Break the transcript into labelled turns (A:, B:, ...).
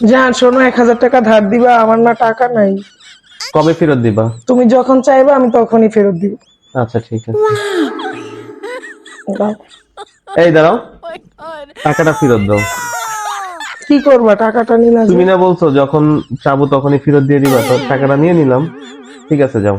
A: জান শোনো, 1000 টাকা ধার দিবা, আমার না টাকা নাই।
B: কবে ফেরত দিবা?
A: তুমি যখন চাইবা আমি তখনই ফেরত দিব।
B: আচ্ছা ঠিক আছে।
A: দাও।
B: এই দাঁড়াও, টাকাটা ফেরত দাও।
A: কি করবা টাকাটা নিলা যে?
B: তুমি না বলছো যখন চাবো তখনই ফেরত দিয়ে দিবা, তো টাকাটা নিয়ে নিলাম। ঠিক আছে যাও।